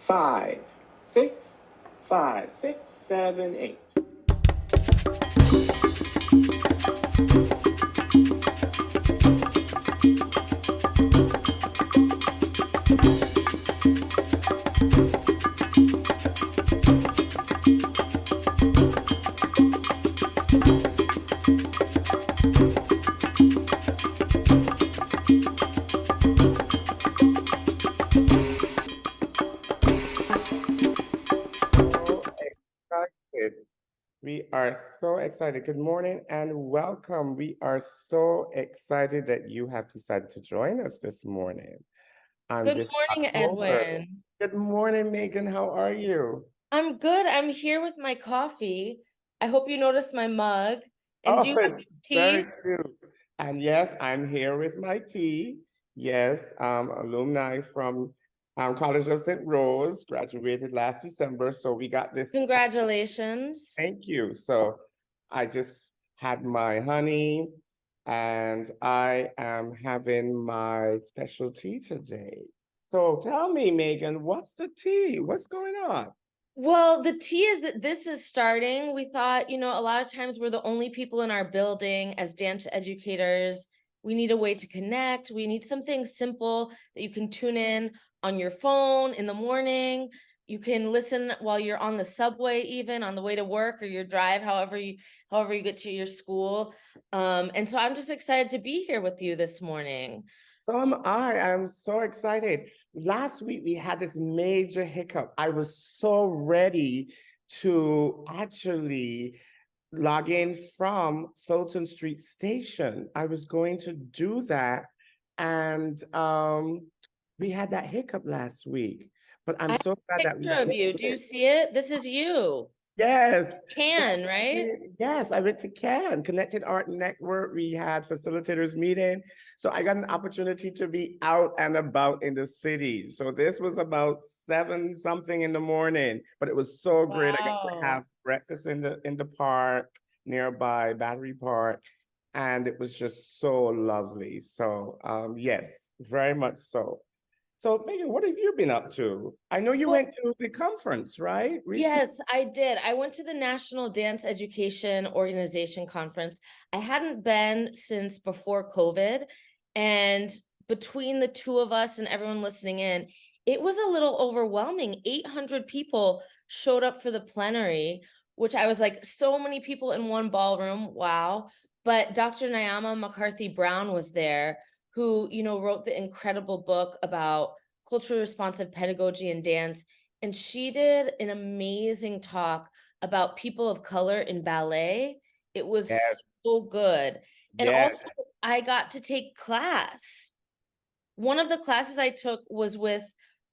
5, 6, 5, 6, 7, 8. Excited. We are so excited. Good morning and welcome. We are so excited that you have decided to join us this morning on Good this morning, October. Edwin. Good morning, Megan. How are you? I'm good. I'm here with my coffee. I hope you noticed my mug. And do Oh, you have it's very tea? cute. And yes, I'm here with my tea. Yes, alumni from College of St. Rose graduated last December. So we got this. Congratulations. Thank you. So I just had my honey and I am having my special tea today. So tell me, Megan, what's the tea? What's going on? Well, the tea is that this is starting. We thought, a lot of times we're the only people in our building as dance educators. We need a way to connect. We need something simple that you can tune in on your phone in the morning. You can listen while you're on the subway, even on the way to work or your drive, however you get to your school. And so I'm just excited to be here with you this morning. So am I. I'm so excited. Last week we had this major hiccup. I was so ready to actually log in from Fulton Street Station. I was going to do that. And we had that hiccup last week. But I'm I have so glad a that we picture of went you. through Do you it. see it? This is you. Yes, that's Can, right? it. Yes, I went to CAN, Connected Art Network. We had facilitators meeting. So I got an opportunity to be out and about in the city. So this was about 7 something in the morning, but it was so great. I got to Wow. have breakfast in the park nearby, Battery Park, and it was just so lovely. So yes, very much so. So Megan, what have you been up to? I know you Well, went to the conference, right? Recently. yes, I did. I went to the National Dance Education Organization Conference. I hadn't been since before COVID. And between the two of us and everyone listening in, it was a little overwhelming. 800 people showed up for the plenary, which I was like, so many people in one ballroom. Wow. But Dr. Nyama McCarthy Brown was there, who, wrote the incredible book about culturally responsive pedagogy and dance, and she did an amazing talk about people of color in ballet. It was Yes, so good. And yes. also, I got to take class. One of the classes I took was with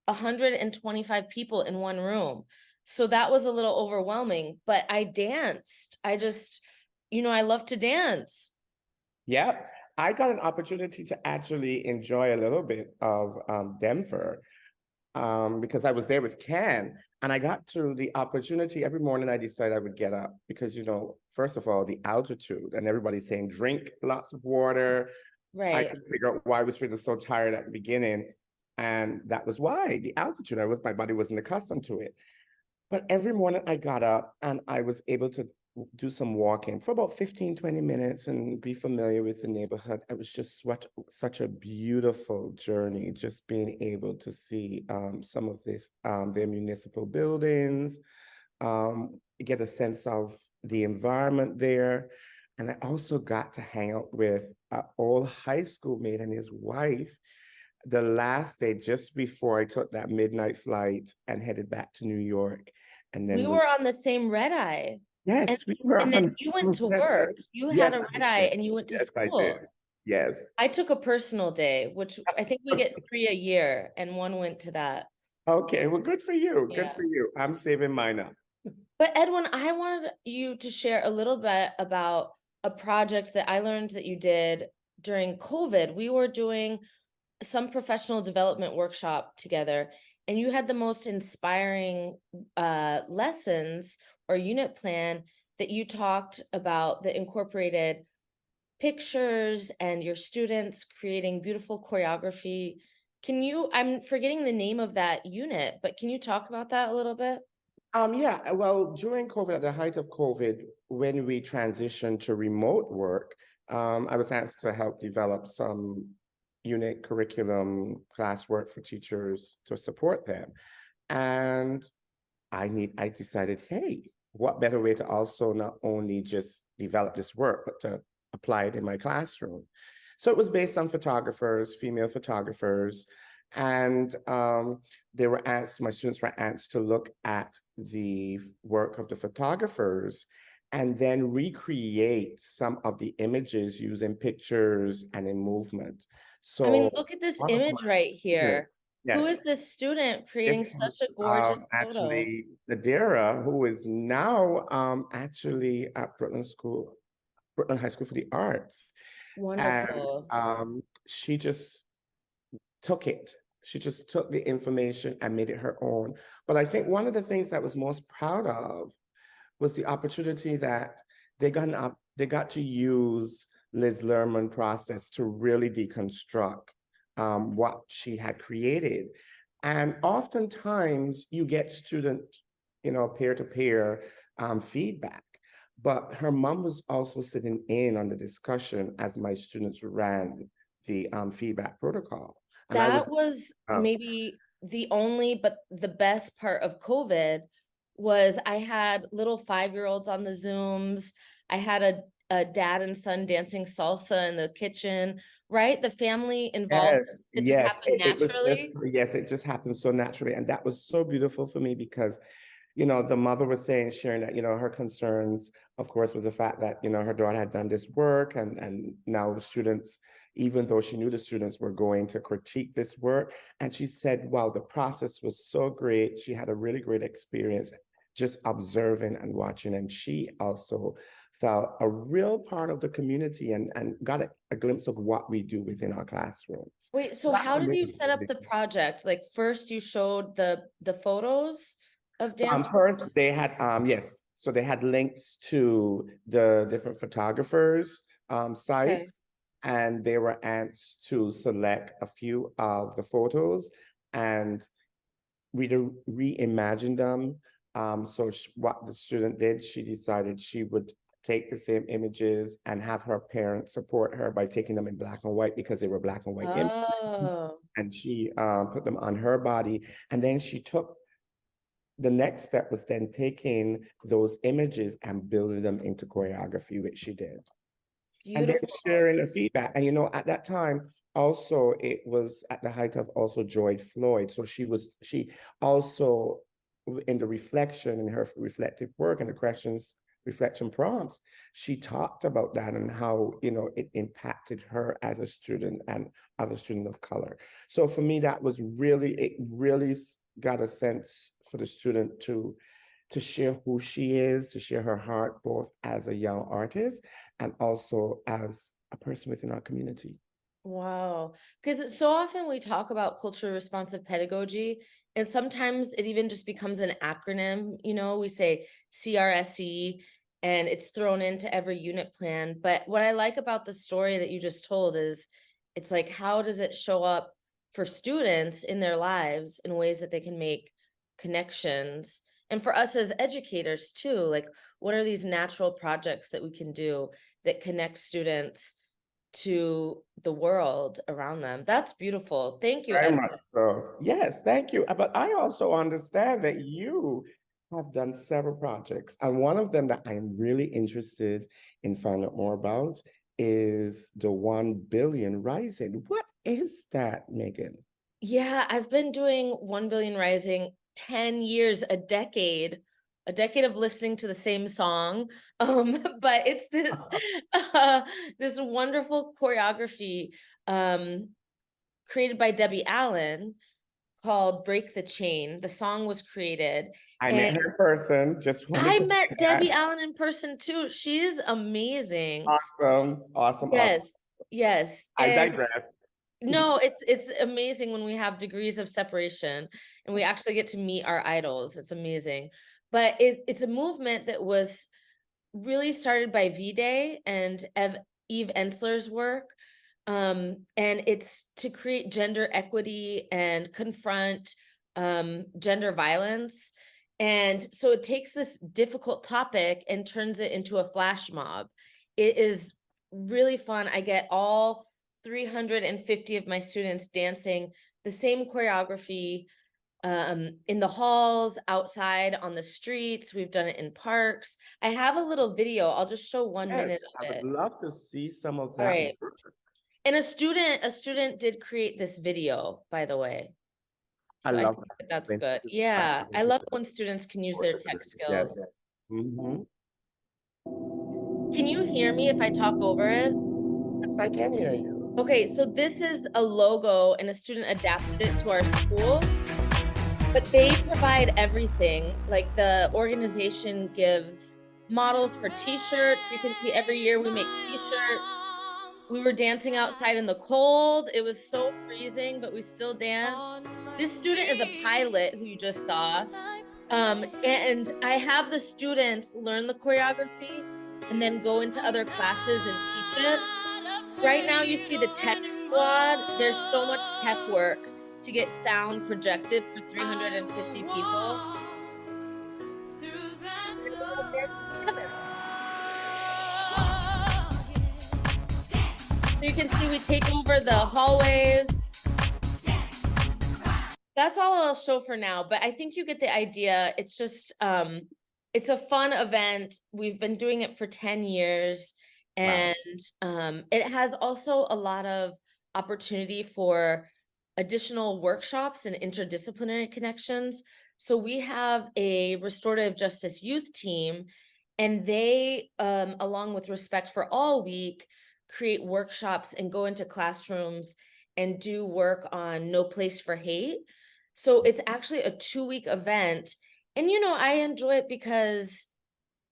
125 people in one room. So that was a little overwhelming, but I danced. I love to dance. Yep. I got an opportunity to actually enjoy a little bit of Denver because I was there with Ken. And I got to the opportunity every morning. I decided I would get up because, first of all, the altitude and everybody's saying drink lots of water. I Right. couldn't figure out why I was feeling so tired at the beginning. And that was why the altitude, my body wasn't accustomed to it. But every morning I got up and I was able to do some walking for about 15, 20 minutes and be familiar with the neighborhood. It was just such a beautiful journey, just being able to see some of their municipal buildings, get a sense of the environment there. And I also got to hang out with an old high school mate and his wife the last day just before I took that midnight flight and headed back to New York. And We then was were on the same red eye. And yes, we were and then on you went to work. You had yes, a I red eye did. and you went to Yes, I did. school. Yes. I took a personal day, which I think we get 3 a year, and one went to that. Okay, well, good for you. Good Yeah. for you. I'm saving mine up. But Edwin, I wanted you to share a little bit about a project that I learned that you did during COVID. We were doing some professional development workshop together, and you had the most inspiring lessons or unit plan that you talked about that incorporated pictures and your students creating beautiful choreography. Can you, I'm forgetting the name of that unit, but can you talk about that a little bit? Yeah, well, during COVID, at the height of COVID, when we transitioned to remote work, I was asked to help develop some unique curriculum classwork for teachers to support them. And I decided, hey, what better way to also not only just develop this work, but to apply it in my classroom. So it was based on photographers, female photographers, and they were asked, my students were asked to look at the work of the photographers and then recreate some of the images using pictures and in movement. I mean, So look at this one of my image right students, here. Who yes, is this student creating this such was a gorgeous photo? actually Nadira, who is now actually at Brooklyn High School for the Arts. And Wonderful. she just took it. She just took the information and made it her own. But I think one of the things that I was most proud of was the opportunity that they got to use Liz Lerman process to really deconstruct what she had created. And oftentimes you get student, peer-to-peer feedback. But her mom was also sitting in on the discussion as my students ran the feedback protocol. And I was, That was uh, maybe the only, but the best part of COVID was I had little 5-year-olds on the Zooms. I had a dad and son dancing salsa in the kitchen, right? The family involvement, yes, it just yes, happened it was just, naturally. yes, it just happened so naturally. And that was so beautiful for me because the mother was saying, sharing that, her concerns, of course, was the fact that, her daughter had done this work and now the students, even though she knew the students were going to critique this work. And she said, wow, the process was so great. She had a really great experience just observing and watching. And she also felt a real part of the community and got a glimpse of what we do within our classrooms. Wait, So so that how for did me you was set up really the project? Like first you showed the photos of dance. First, they had yes, so they had links to the different photographers' Okay. sites, and they were asked to select a few of the photos and reimagine them. So what the student did, she decided she would take the same images and have her parents support her by taking them in black and white because they were black and white images, Oh, and she put them on her body, and then she took the next step was then taking those images and building them into choreography, which she did. And then beautiful. sharing the feedback. And at that time, also it was at the height of also George Floyd. So she also in the reflection in her reflective work and the questions, reflection prompts, she talked about that and how, it impacted her as a student and as a student of color. So for me, it really got a sense for the student to share who she is, to share her heart, both as a young artist and also as a person within our community. Wow. Because so often we talk about culturally responsive pedagogy, and sometimes it even just becomes an acronym. We say CRSE and it's thrown into every unit plan. But what I like about the story that you just told is it's like, how does it show up for students in their lives in ways that they can make connections? And for us as educators too, like what are these natural projects that we can do that connect students to the world around them? That's beautiful. Thank you, Very Ed. much so. Yes, thank you. But I also understand that you have done several projects, and one of them that I'm really interested in finding out more about is the 1 billion rising. What is that, Megan? Yeah, I've been doing 1 billion rising 10 years, a decade of listening to the same song. But it's this wonderful choreography created by Debbie Allen called Break the Chain. The song was created, I met and her in person. Just wanted I to say met Debbie that. Allen in person too. She's amazing. Awesome, awesome, awesome. Yes, yes. I And digress. no, it's amazing when we have degrees of separation and we actually get to meet our idols. It's amazing. But it's a movement that was really started by V-Day and Eve Ensler's work. And it's to create gender equity and confront gender violence. And so it takes this difficult topic and turns it into a flash mob. It is really fun. I get all 350 of my students dancing the same choreography in the halls, outside on the streets. We've done it in parks. I have a little video. I'll just show 1 minute Yes, I of would it. love to see some of All that right. work. And a student did create this video, by the way. I So I love think that that. that's When good. students Yeah, practice I love together, when students can use work their tech together. Yes. skills. Mhm. Can you hear me if I talk over it? Yes, I can hear you. Okay, so this is a logo and a student adapted it to our school, but they provide everything. Like the organization gives models for t-shirts. You can see every year we make t-shirts. We were dancing outside in the cold. It was so freezing, but we still danced. This student is a pilot who you just saw. And I have the students learn the choreography and then go into other classes and teach it. Right now, you see the tech squad. There's so much tech work to get sound projected for 350 people. So you can see we take over the hallways. That's all I'll show for now, but I think you get the idea. It's just it's a fun event. We've been doing it for 10 years, Wow. and it has also a lot of opportunity for additional workshops and interdisciplinary connections. So we have a restorative justice youth team, and they along with Respect for All Week create workshops and go into classrooms and do work on No Place for Hate. So it's actually a 2-week event. And I enjoy it because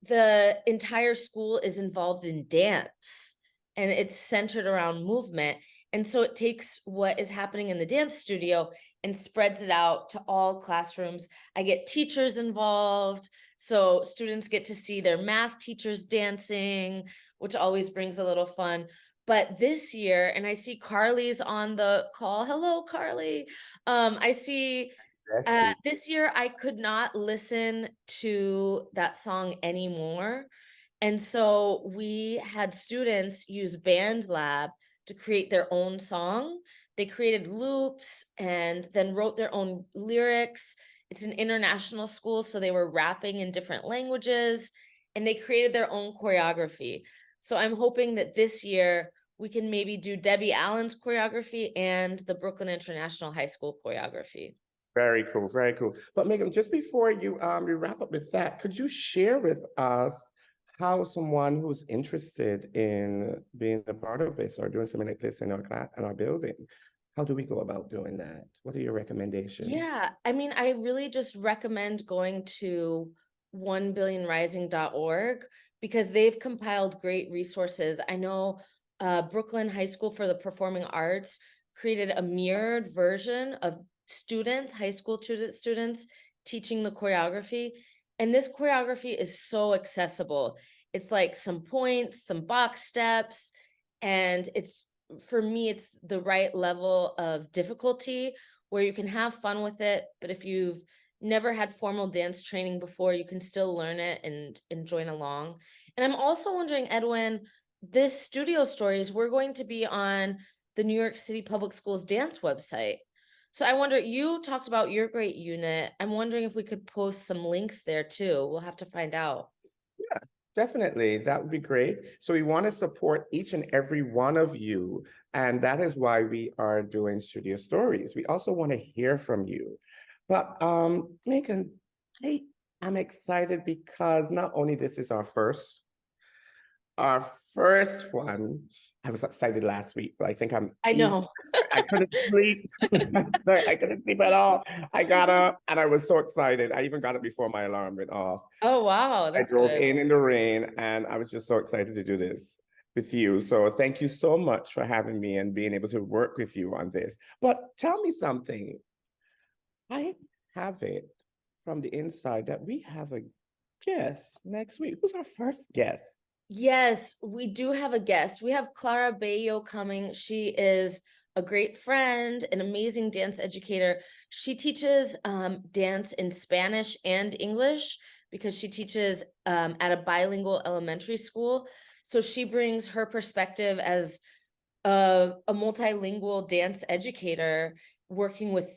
the entire school is involved in dance and it's centered around movement. And so it takes what is happening in the dance studio and spreads it out to all classrooms. I get teachers involved. So students get to see their math teachers dancing, which always brings a little fun. But this year, and I see Carly's on the call. Hello, Carly. I see Bless you. this year I could not listen to that song anymore. And so we had students use BandLab to create their own song. They created loops and then wrote their own lyrics. It's an international school, so they were rapping in different languages and they created their own choreography. So I'm hoping that this year we can maybe do Debbie Allen's choreography and the Brooklyn International High School choreography. Very cool, very cool. But Megan, just before you wrap up with that, could you share with us how someone who's interested in being a part of this or doing something like this in our class, in our building, how do we go about doing that? What are your recommendations? Yeah, I mean, I really just recommend going to 1billionrising.org because they've compiled great resources. I know Brooklyn High School for the Performing Arts created a mirrored version of students, high school students teaching the choreography. And this choreography is so accessible. It's like some points, some box steps, and for me, it's the right level of difficulty where you can have fun with it. But if you've never had formal dance training before, you can still learn it and join along. And I'm also wondering, Edwin, this studio stories, we're going to be on the New York City Public Schools dance website. So I wonder, you talked about your great unit. I'm wondering if we could post some links there too. We'll have to find out. Yeah, definitely. That would be great. So we want to support each and every one of you. And that is why we are doing Studio Stories. We also want to hear from you. But Megan, I am excited because not only this is our first one. I was excited last week, but I think I'm I even. know. I couldn't sleep. Sorry, I couldn't sleep at all. I got up and I was so excited. I even got up before my alarm went off. Oh, wow. I That's drove good. in the rain and I was just so excited to do this with you. So thank you so much for having me and being able to work with you on this. But tell me something. I have it from the inside that we have a guest next week. Who's our first guest? Yes, we do have a guest. We have Clara Bello coming. She is a great friend, an amazing dance educator. She teaches dance in Spanish and English because she teaches at a bilingual elementary school. So she brings her perspective as a multilingual dance educator working with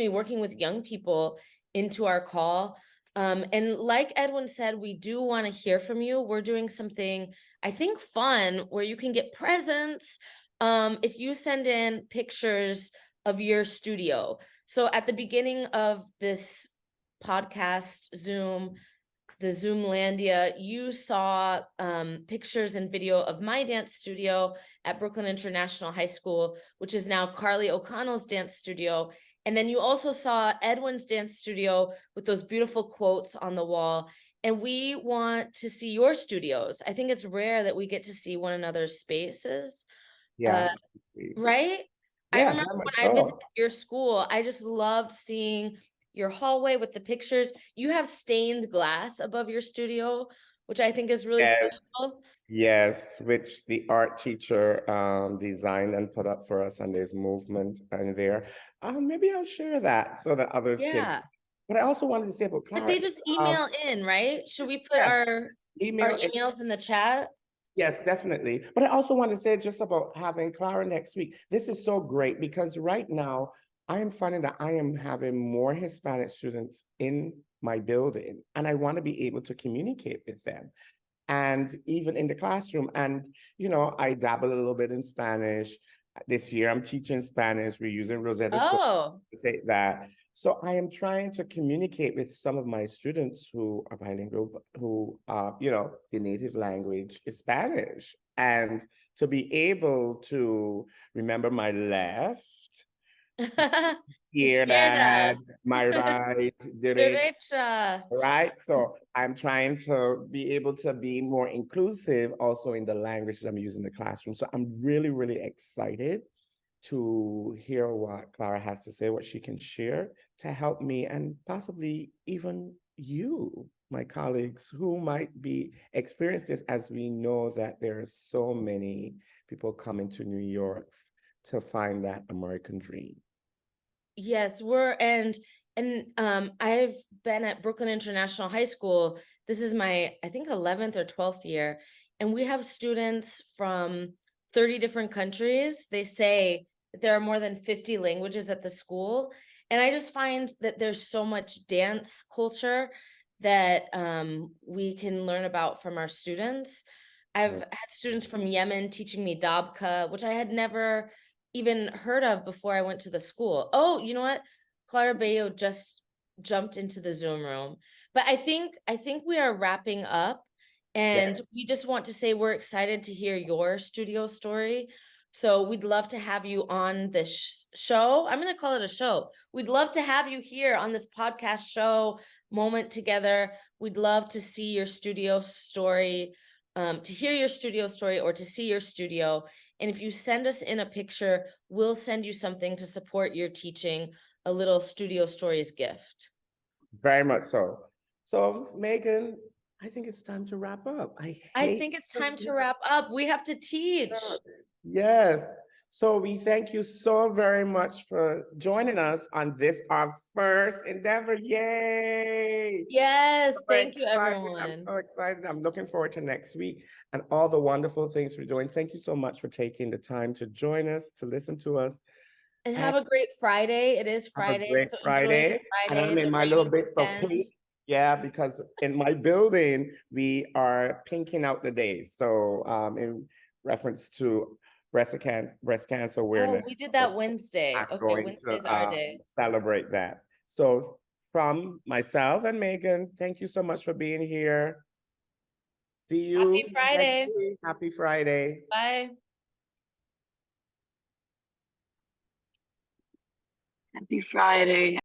working with young people into our call. And like Edwin said, we do want to hear from you. We're doing something, I think, fun where you can get presents if you send in pictures of your studio. So at the beginning of this podcast Zoom, the Zoomlandia, you saw pictures and video of my dance studio at Brooklyn International High School, which is now Carly O'Connell's dance studio. And then you also saw Edwin's dance studio with those beautiful quotes on the wall. And we want to see your studios. I think it's rare that we get to see one another's spaces. Yeah. Uh, Right? I Yeah, remember very much when I visited so. your school, I just loved seeing your hallway with the pictures. You have stained glass above your studio, which I think is really Yes, special. yes, which the art teacher designed and put up for us, and there's movement in there. Maybe I'll share that so that others can see. Yeah. But I also wanted to say about But Clara, they just um, email in, right? Should we put yeah, our email. emails in the chat? Yes, definitely. But I also want to say just about having Clara next week. This is so great because right now I am finding that I am having more Hispanic students in my building, and I want to be able to communicate with them. And even in the classroom, and I dabble a little bit in Spanish. This year I'm teaching Spanish. We're using Rosetta Stone Oh, to take that. So I am trying to communicate with some of my students who are bilingual, but who the native language is Spanish. And to be able to remember my left, hear izquierda, that, my right, derecha, derecha. right? So I'm trying to be able to be more inclusive also in the languages I'm using in the classroom. So I'm really, really excited to hear what Clara has to say, what she can share to help me and possibly even you, my colleagues, who might be experience this, as we know that there are so many people coming to New York to find that American dream. Yes, I've been at Brooklyn International High School. This is my, I think, 11th or 12th year, and we have students from 30 different countries. They say that there are more than 50 languages at the school, and I just find that there's so much dance culture that we can learn about from our students. I've Yeah. had students from Yemen teaching me dabka, which I had never even heard of before I went to the school. Oh, you know what? Clara Bayo just jumped into the Zoom room. But I think we are wrapping up, and Yes. we just want to say we're excited to hear your studio story. So we'd love to have you on this show. I'm going to call it a show. We'd love to have you here on this podcast show moment together. We'd love to see your studio story, to hear your studio story, or to see your studio. And if you send us in a picture, we'll send you something to support your teaching, a little studio stories gift. Very much so. So, Megan, I think it's time to wrap up. I I hate think it's to time do to wrap up. We have to teach. that. Yes. So we thank you so very much for joining us on this, our first endeavor. Yay! Yes, So thank you, excited. I'm everyone. so excited. I'm looking forward to next week and all the wonderful things we're doing. Thank you so much for taking the time to join us, to listen to us. And And have a great Friday. It is have a Friday, great so enjoy your Friday. And Friday I'm and in my enjoy little your bits of weekend. pink. Yeah, because in my building, we are pinking out the days. So in reference to breast cancer Oh, awareness. we did So that Wednesday. I'm Okay, going Wednesday's to our day. celebrate that. So from myself and Megan, thank you so much for being here. See Happy you next Friday. week. Happy Friday. Bye. Happy Friday.